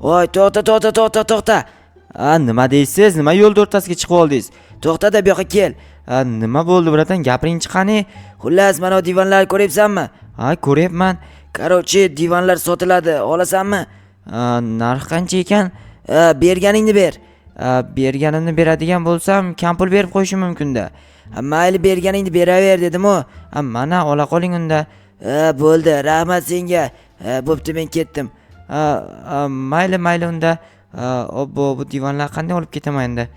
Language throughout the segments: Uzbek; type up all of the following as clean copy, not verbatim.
Voy, to'xta. Nima deysiz? Nima yo'l o'rtasiga chiqib oldingiz? To'xta deb bu yoqqa kel. Nima bo'ldi, biratan gapiringchi qani? Xullas, mana bu divanlar ko'ryapsanmi? Ko'ryapman. Короче, divanlar sotiladi. Olasanmi? Narx qancha ekan? Berganingni ber. Berganimni beradigan bo'lsam, kam pul berib qo'yishim mumkin-da. Mayli, berganingni beraver dedim-ku. Mana ola qoling unda. Bo'ldi, rahmat senga. Bo'pti, men ketdim. Mayli unda. Bu divanlar qanday olib ketaman endi?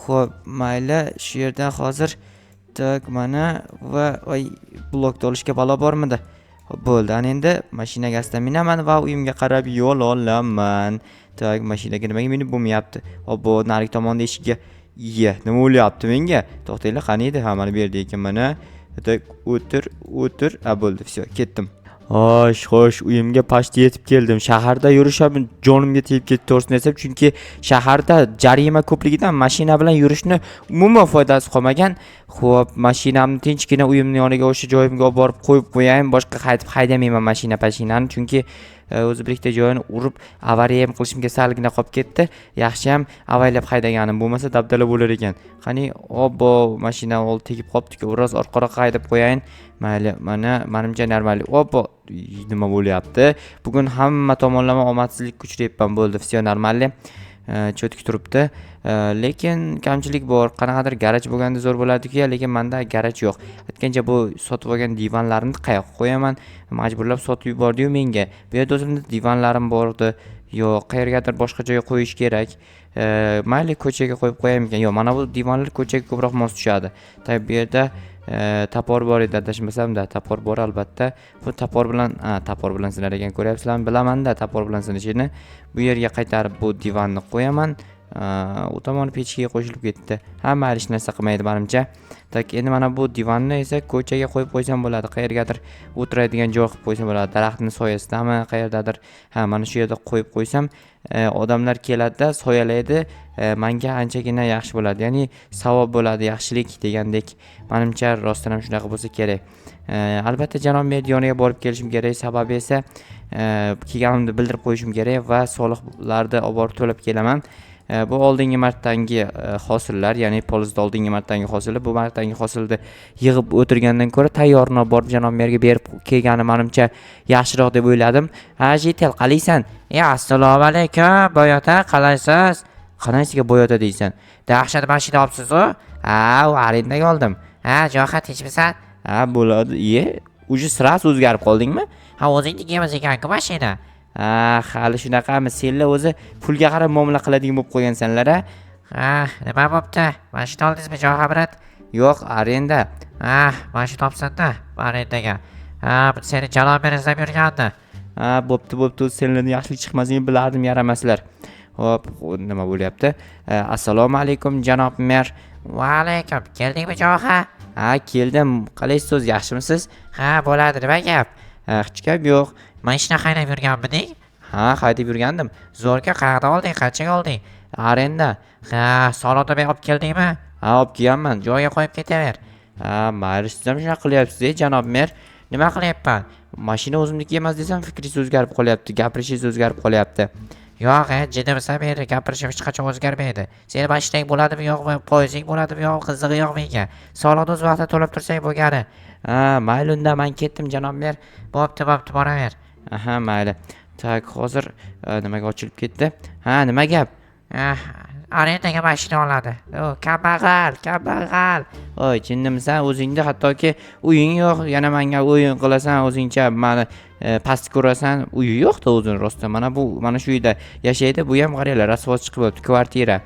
Xo'p, mayli, shu yerdan hozir tak mana va blokda olishga balo bormidi? Bo'ldi, ana endi mashinaga asta minaman va uyimga qarab yo'l olaman. Tak, mashinaga nimaga minib bo'lmayapti? Bu narigi tomonda eshikka. Nima bo'lyapti menga? To'xtanglar, qani edi? Mana bu yerda ekan mana. Tak, o'tir. Bo'ldi, все, ketdim. Xo'sh, uyimga pashta yetib keldim. Shaharda yurishim jonimga tegib ketdi, to'g'risini aytsam, chunki shaharda jarima ko'pligidan mashina bilan yurishni umuman foydasi qolmagan. Xo'p, mashinamni tinchgina uyimning yoniga o'sha joyimga olib borib qo'yib qo'yayin, boshqa qaytib haydamayman mashinani, chunki o'zi birikta joyini urib avariya ham qilishimga salgina qolib ketdi. Yaxshi ham avaylab haydaganim, bo'lmasa dabdala bo'lar ekan. Qani, mashina oldi tegib qolibdi-ku, biroz orqaroq haydab qo'yayin. Mayli, mana menimcha normal. Nima bo'lyapti? Bugun hamma tomonlama omadsizlikka uchrayapman. Bo'ldi, все нормально. Cho'tki turibdi. Lekin kamchilik bor. Qanaqadir garaj bo'lganda zo'r bo'ladi-ku, lekin menda garaj yo'q. Aytgancha bu sotib olgan divanlarni qayoqqa qo'yaman? Majburlab sotib yubordi-yu menga. Bu yerda o'zimda divanlarim bordi. Yo'q, qayergadir boshqa joyga qo'yish kerak. Mayli, ko'chaga qo'yib qo'yayim ekan. Yo'q, mana bu divanlar ko'chaga ko'proq mos tushadi. Bu yerda tapor bor edi, adashmasam-da. Tapor bor albatta. Bu tapor bilan sinar ekan, ko'ryapsizlarmi? Bilaman-da tapor bilan sinishini. Bu yerga qaytarib bu divanni qo'yaman. U tomon pechkaga qo'shilib ketdi. Hamma hech narsa qilmaydi menimcha. Tak, endi mana bu divanni esa ko'chaga qo'yib qo'ysam bo'ladi. Qayergadir o'tiradigan joy qilib qo'ysam bo'ladi. Daraxtning soyasidami, qayerdadir. Mana shu yerda qo'yib qo'ysam, odamlar keladi-da, soyalaydi. Menga anchagina yaxshi bo'ladi. Ya'ni savob bo'ladi, yaxshilik degandek. Menimcha rostdan ham shunaqa bo'lsa kerak. Albatta janob mer yoniga borib kelishim kerak. Sababi esa kelganimni bildirib qo'yishim kerak va soliqlarni olib borib to'lab kelaman. Bu oldingi martangi hosillar, ya'ni polizda oldingi martangi hosili, bu martangi hosilni yig'ib o'tirgandan ko'ra tayyorini olib borib janob merga berib kelgani menimcha yaxshiroq deb o'yladim. Jitel, qalaysan? Assalomu alaykum, boyota, qalaysiz? Qanaysiga boyota deysan? Dahshat mashina olibsiz-ku? U arendaga oldim. Jo'xa tinchmisan? Bo'ladi. Uje sirasi o'zgarib qoldingmi? O'zingniki emas ekan-ku mashina. Hali shunaqami? Senlar o'zi pulga qarab muomala qiladigan bo'lib qo'ygansanlar, Nima bo'pti? Mashina oldingizmi, Jo'xa brat? Yo'q, arenda. Mashina olibsan-da, arendaga. Seni janob mer izlab yurgandi. Bo'pti, senlarning yaxshilik chiqmasligini bilardim, yaramaslar. Hop, nima bo'lyapti? Assalomu alaykum, janob mer. Va alaykum. Keldingmi, Jo'xa? Keldim. Qalaysiz, o'z yaxshimisiz? Bo'ladi, nima gap? Hech gap yo'q. Mashina haydab yurganmiding? Haydab yurgandim. Zo'rga qayerda olding? Qanchaga olding? Arenda. So'rovda olib keldingmi? Olib kelganman. Joyiga qo'yib ketaver. Mayli, siz ham shunaqa qilyapsiz, janob mer. Nima qilyapman? Mashina o'zimniki emas desam, fikringiz o'zgarib qolyapti, gapirishingiz o'zgarib qolyapti. Yo'q, jiddimisan meni, gapirishim hech qachon o'zgarmaydi. Seni mashinang bo'ladimi, yo'qmi? Poyezing bo'ladimi, yo'q, qizig'i yo'q menga. Soliqni o'z vaqtida to'lab tursang bo'lgani. Mayli, unda men ketdim, janob mer. Bo'pti, boraver. Mayli. Tak, hozir nimaga ochilib ketdi? Nima gap? Arendaga mashina oladi. Kambag'al. Chinnimisan? O'zingda hattoki uying yo'q, yana menga o'yin qilasan, o'zingcha meni past ko'rasan. Uyi yo'q-da o'zing rostdan. Mana shu uyda yashaydi, bu ham qaranglar, rasvos chiqib o'tdi, kvartira.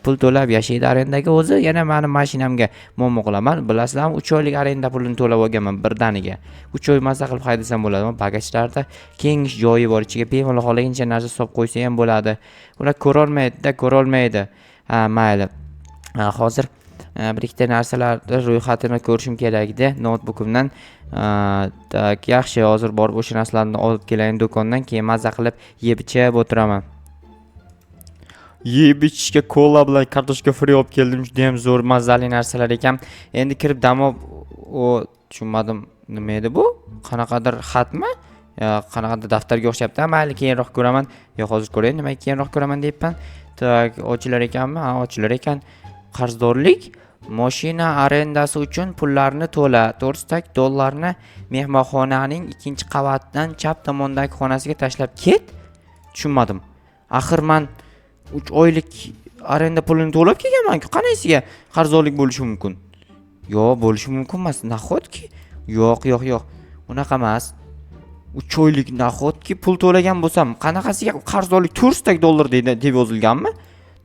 Pul to'lab yashaydi arendaga o'zi, yana meni mashinamga muammo qilaman. Bilasizlarmi, 3 oylik arenda pulini to'lab olganman birdaniga. 3 oy mazza qilib haydasam bo'ladi. Bagajlarda keng joyi bor, ichiga bemalol xohlagancha narsa solib qo'ysa ham bo'ladi. Ular ko'rolmaydi. Mayli. Hozir bir ikkita narsalarni ro'yxatini ko'rishim kerak edi notebookimdan. Tak, yaxshi, hozir borib o'sha narsalarni olib kelayin do'kondan, keyin mazza qilib yeb ichib o'tiraman. Yeb ichishga kola bilan kartoshka fri olib keldim. Juda ham zo'r mazali narsalar ekan. Endi kirib dam olib, tushunmadim, nima edi bu? Qanaqadir xatmi? qanaqadir daftarga o'xshabdi. Mayli, keyinroq ko'raman. Hozir ko'ray, nimaga keyinroq ko'raman deyapman. Tak, ochilar ekanmi? Ha, ochilar ekan. Qarzdorlik mashina arendasi uchun pullarni to'la. $400 mehmonxonaning ikkinchi qavatdan chap tomondagi xonasiga tashlab ket. Tushunmadim. Axir men 3 oylik arenda pulini to'lab kelganman-ku. Qanaysiga qarzdorlik bo'lishi mumkin? Yo'q, bo'lishi mumkin emas. Nahotki? Yo'q. Unaqa emas. 3 oylik nahotki pul to'lagan bo'lsam, qanaqasiga qarzdorlik $400 deb yozilganmi?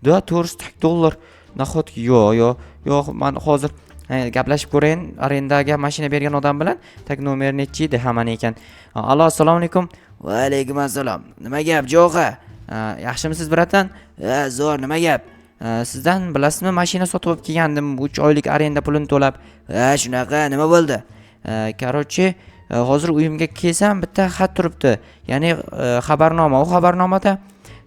Da $400. Nahotki? Yo'q, men hozir gaplashib ko'rayin arendaga mashina bergan odam bilan. Tak nomer nechi edi? Hamma ekan. Allo, assalomu alaykum. Va alaykum assalom. Nima gap, Jo'xa? Yaxshimisiz, bratan? Zo'r, nima gap? Sizdan bilasizmi, mashina sotib olib kelgandim 3 oylik arenda pulini to'lab. Shunaqa, nima bo'ldi? Короче, hozir uyimga kelsam bitta xat turibdi. Ya'ni xabarnoma. U xabarnomada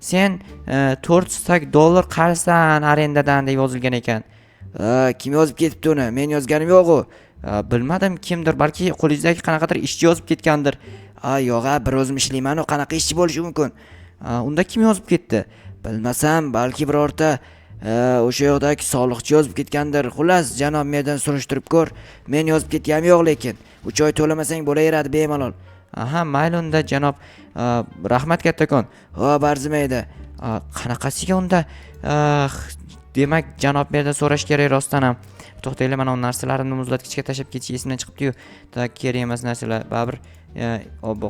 sen $400 qarsan arendadan deb yozilgan ekan. Kim yozib ketibdi uni? Men yozganim yo'q-ku. Bilmadim, kimdir, balki qo'lingizdagi qanaqadir ishchi yozib ketgandir. Yo'q, bir o'zim ishlayman, u qanaqa ishchi bo'lishi mumkin? Unda kim yozib ketdi? Bilmasam, balki birorta o'sha yoqdagi soliqchi yozib ketgandir. Xullas, janob mendan surishtirib ko'r. Men yozib ketganim yo'q, lekin 3 oy to'lamasang bo'laveradi bemalol. Aha, mayli unda janob. Rahmat kattakon. Xo'p, arzimaydi. Qanaqasiga unda? Demak, janob mendan so'rash kerak rostdan ham. To'xtaylar, mana bu narsalarimni muzlatgichga tashlab ketish esimdan chiqibdi-yu. Kerak emas narsalar. Baribir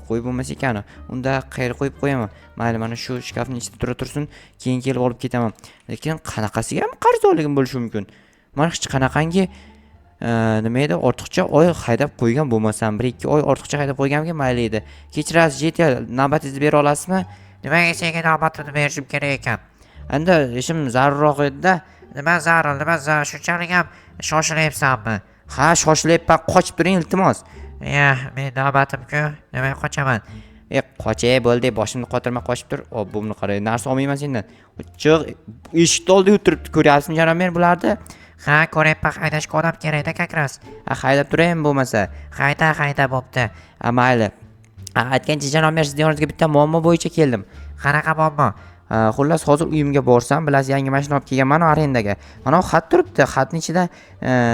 qo'yib bo'lmas ekan. Unda qayerga qo'yib qo'yaman? Mayli, mana shu shkafning ichida tura tursin, keyin kelib olib ketaman. Lekin qanaqasiga ham qarzdorligim bo'lishi mumkin? Men hech qanaqangi nima edi, ortiqcha oy haydab qo'ygan bo'lmasam, 1-2 oy ortiqcha haydab qo'yganimga mayli edi. Kechirasiz, jetel, navbatingizni bera olasizmi? Nimaga senga navbatini berishim kerak ekan? Endi ishim zarurroq edi-da. Nima zarur, shunchalik ham shoshilyapsanmi? Ha, shoshilyapman, qochib turing iltimos. Men navbatim-ku, nimaga qochaman? Qochay bo'ldi, boshimni qotirma qochib tur. Obumni qarang, narsa olmayman sendan. Chiq, eshik oldida o'tiribdi, ko'ryapsizmi janob men bularni? Ha, ko'ryapman, haydashga odam kerak-da, kakras. Haydab turayin bo'lmasa. Hayda bo'pti. Mayli. Aytgancha janob men sizning yoningizga bitta muammo bo'yicha keldim. Qanaqa muammo? Xullas, hozir uyimga borsam, bilasiz, yangi mashina olib kelganman arendaga. Mana bu xat turibdi. Xatning ichida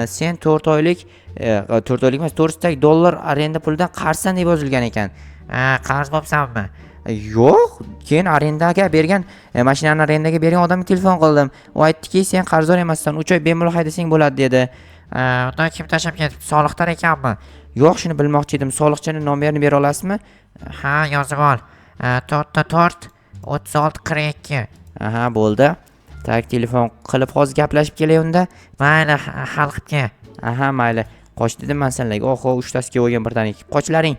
sen 4 oylik emas, $400 arenda pulidan qarzsan deb yozilgan ekan. Qarz bo'libsanmi? Yo'q, keyin arendaga bergan, mashinani arendaga bergan odamga telefon qildim. U aytdiki, sen qarzdor emassan, 3 oy bemalol haydasang bo'ladi dedi. Undan kim tashlab ketibdi? Soliqdor ekanmi? Yo'q, shuni bilmoqchi edim. Soliqchining nomerini bera olasizmi? Ha, yozib ol. 4-4-36-42. Aha, bo'ldi. Tak, telefon qilib hozir gaplashib kelay unda. Mayli, hal qilib kel. Aha, mayli. Qoch dedim men senlarga. Oho, 3 tasiga o'ygan birdan ikki. Qochlaring.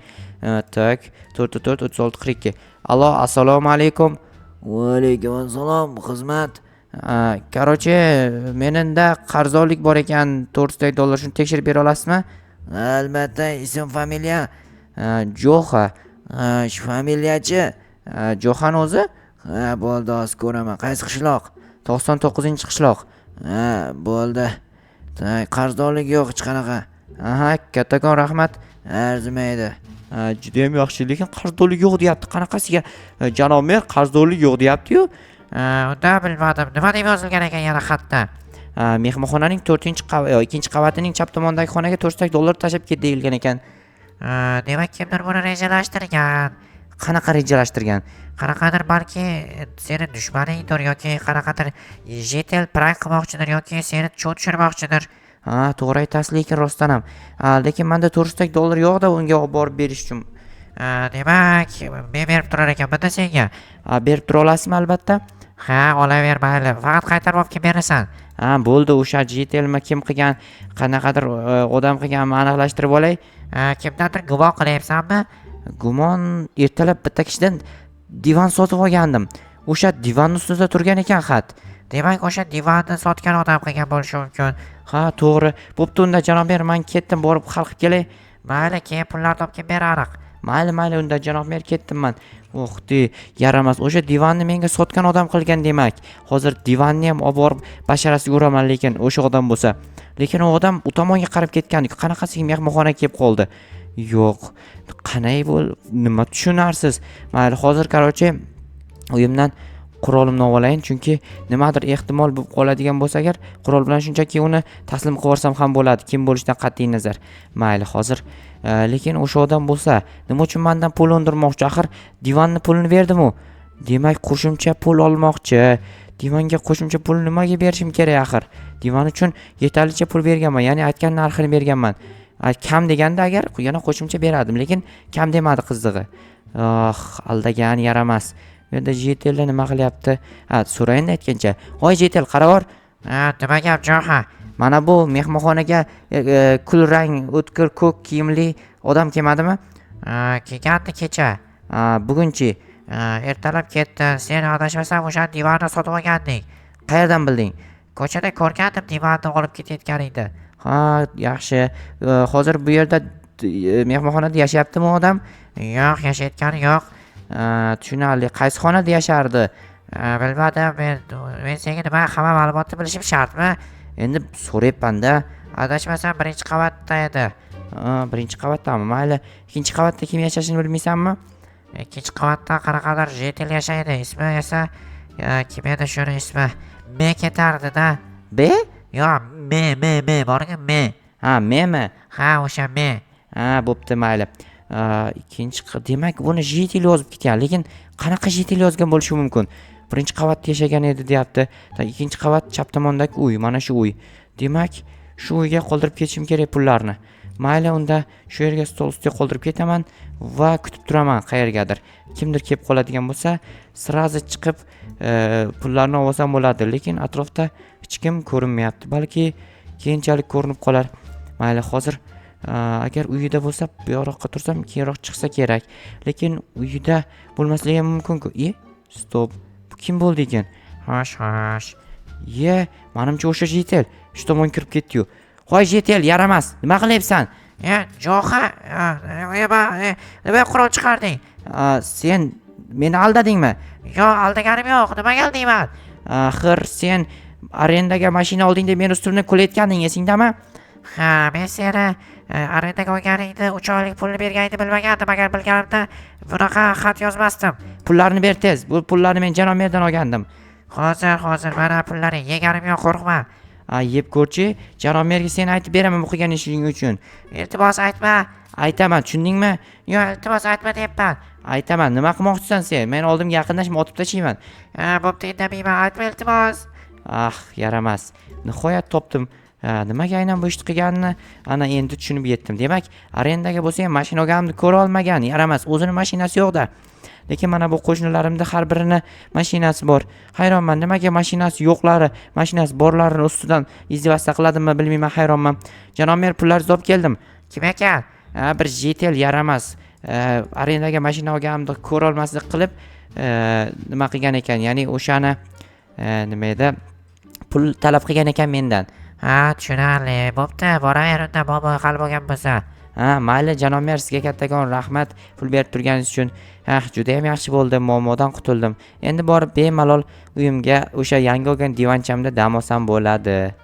Tak, 4-4-36-42. Allo, assalomu alaykum. Va alaykum assalom, xizmat. Короче, meningda qarzdorlik bor ekan, $400. Shuni tekshirib bera olasizmi? Albatta, ism familiya Jo'xa. Shu familiyachi Jo'xan o'zi? Bo'ldi, hozir ko'raman. Qaysi qishloq? 99-qishloq. Bo'ldi. Qarzdorlik yo'q hech qanaqa. Aha, kattakon rahmat. Arzimaydi. Juda ham yaxshi, lekin qarzdorlik yo'q deyapti. Qanaqasiga? Janob mer qarzdorlik yo'q deyapti-yu. Unda bilmadim. Nima deb yozilgan ekan yana xatda? Mehmonxonaning 2-qavatining chap tomondagi xonaga $400 tashlab ket deyilgan ekan. Demak, kimdir buni rejalashtirgan. Qanaqa rejalashtirgan? Qanaqadir balki seni dushmaningdir yoki qanaqadir jetel prank qilmoqchidir yoki seni cho't tushirmoqchidir. To'g'ri aytasiz, lekin rostdan ham. Lekin menda $400 yo'q-da unga olib borib berish uchun. Demak, men berib turar ekanman-da senga. Berib tura olasizmi albatta? Ha, olaver, mayli. Faqat qaytarib olib kelib berasan. Bo'ldi, o'sha jetelmi kim qilgan, qanaqadir odam qilganmi aniqlashtirib olay. Kimdandir gumon qilyapsanmi? Gumon, ertalab bitta kishidan divan sotib olgandim. O'sha divanning ustida turgan ekan xat. Demak, o'sha divanni sotgan odam qilgan bo'lishi mumkin. Ha, to'g'ri. Bo'pti, unda janob mer, men ketdim, borib hal qilib kelay. Mayli, keyin pullarni olib kelib berariq. Mayli, unda janob mer, ketdim men. Yaramas. O'sha divanni menga sotgan odam qilgan demak. Hozir divanni ham olib borib basharasiga uraman, lekin o'sha odam bo'lsa. Lekin u odam u tomonga qarab ketgan. Qanaqasiga mehmonxonaga kelib qoldi. Yo'q. Qanday nima tushunarsiz? Mayli, hozir qarochi uyimdan qurolimni olayin, chunki nimadir ehtimol bo'lib qoladigan bo'lsa agar, qurol bilan shunchaki uni taslim qilib yuborsam ham bo'ladi, kim bo'lishidan qat'iy nazar. Mayli, hozir lekin o'sha odam bo'lsa, nima uchun mendan pul undirmoqchi? Axir divanni pulini berdim-ku. Demak, qo'shimcha pul olmoqchi. Divanga qo'shimcha pul nimaga berishim kerak axir? Divan uchun yetarlicha pul berganman, ya'ni aytgan narxini berganman. Kam deganda agar yana qo'shimcha beradim, lekin kam demadi qizig'i. Aldagan yaramas. Bu yerda Jetelda nima qilyapti? So'rayin aytgancha. "Voy Jetel, qaravor. Nima gap, Jo'xa? Mana bu mehmonxonaga kul rang, o'tkir ko'k kiyimli odam kelmadimi?" Kelgandi kecha. Bugunchi. Ertalab ketdi. Sen adashmasam o'sha divanni sotib olganding. Qayerdan bilding? Ko'chada ko'rgandim divanni olib ketayotganingni. Yaxshi. Hozir bu yerda mehmonxonada yashayaptimi odam? Yo'q, yashayotgani yo'q. Tushunarli. Qaysi xonada yashardi? Bilmadim, men senga nima hamma ma'lumotni bilishim shartmi? Endi so'rayapman-da. Adashmasam birinchi qavatda edi. Birinchi qavatdami? Mayli, ikkinchi qavatda kim yashashini bilmaysanmi? Ikkinchi qavatda qanaqadir Jetel yashaydi. Ismi esa kim edi shuni ismi? Me ketardi-da. Be? Yo'q, me borga me. Memi? Ha, o'sha me. Bo'pti, mayli. Demak, buni Jetel yozib ketgan, lekin qanaqa Jetel yozgan bo'lishi mumkin? Birinchi qavatda yashagan edi, deyapti. Ikkinchi qavat chap tomondagi uy, mana shu uy. Demak, shu uyga qoldirib ketishim kerak pullarni. Mayli, unda shu yerga stol ustiga qoldirib ketaman va kutib turaman qayergadir. Kimdir kelib qoladigan bo'lsa, sirazi chiqib pullarni olsam bo'ladi, lekin atrofda hech kim ko'rinmayapti. Balki keyinchalik ko'rinib qolar. Mayli, hozir agar uyida bo'lsa, bu yoqqa tursam, keyinroq chiqsa kerak. Lekin uyida bo'lmasligi ham mumkin-ku. Stop. Bu kim bo'ldi ekan? Xo'sh. Menimcha o'sha Jetel shu tomon kirib ketdi-yu. "Voy Jetel, yaramas. Nima qilyapsan?" Jo'xa, nima qurol chiqarding? Sen meni aldadingmi? Yo'q, aldaganim yo'q. Nima keldingman? Axir sen arendaga mashina olding deb meni ustimdan kulayotganding, esingdami? Men seni arendaga olganingda 3 oylik pulni berganingni bilmagandim. Agar bilganimda bunaqa xat yozmasdim. Pullarni ber tez. Bu pullarni men Janomerdan olgandim. Hozir mana pullaring, yeganim yo'q, qo'rqma. Yeb ko'rchi, Janomerga sen aytib beraman o'qigan ishing uchun. Iltimos aytma. Aytaman, tushundingmi? Yo'q, iltimos aytma deyapman. Aytaman, nima qilmoqchisan sen? Men oldimga yaqinlashib otib tashlayman. Bo'pti, indamayman, aytma iltimos. Yaramas. Nihoyat topdim. Nimaga aynan bu ishni qilganini ana endi tushunib yetdim. Demak, arendaga bo'lsa ham mashina olganimni ko'ra olmagan. Yaramas, o'zining mashinasi yo'q-da. Lekin mana bu qo'shnilarimda har birini mashinasi bor. Hayronman, nimaga mashinasi yo'qlari, mashinasi borlarini ustidan izdivasta qiladimmi, bilmayman, hayronman. Janomer, pullarni olib keldim. Kim ekan? Bir Jetel, yaramas. Arendaga mashina olganimni ko'ra olmaslik qilib, nima qilgan ekan, ya'ni o'shani nima edi? Pul talab qilgan ekan mendan. Tushunarli. Bo'pti, boraver unda, bobo hal bo'lgan bo'lsa. Mayli, Janomer, sizga kattakon rahmat pul berib turganingiz uchun. Juda ham yaxshi bo'ldi, muammodan qutuldim. Endi borib bemalol uyimga o'sha yangi olgan divanchamda dam olsam bo'ladi.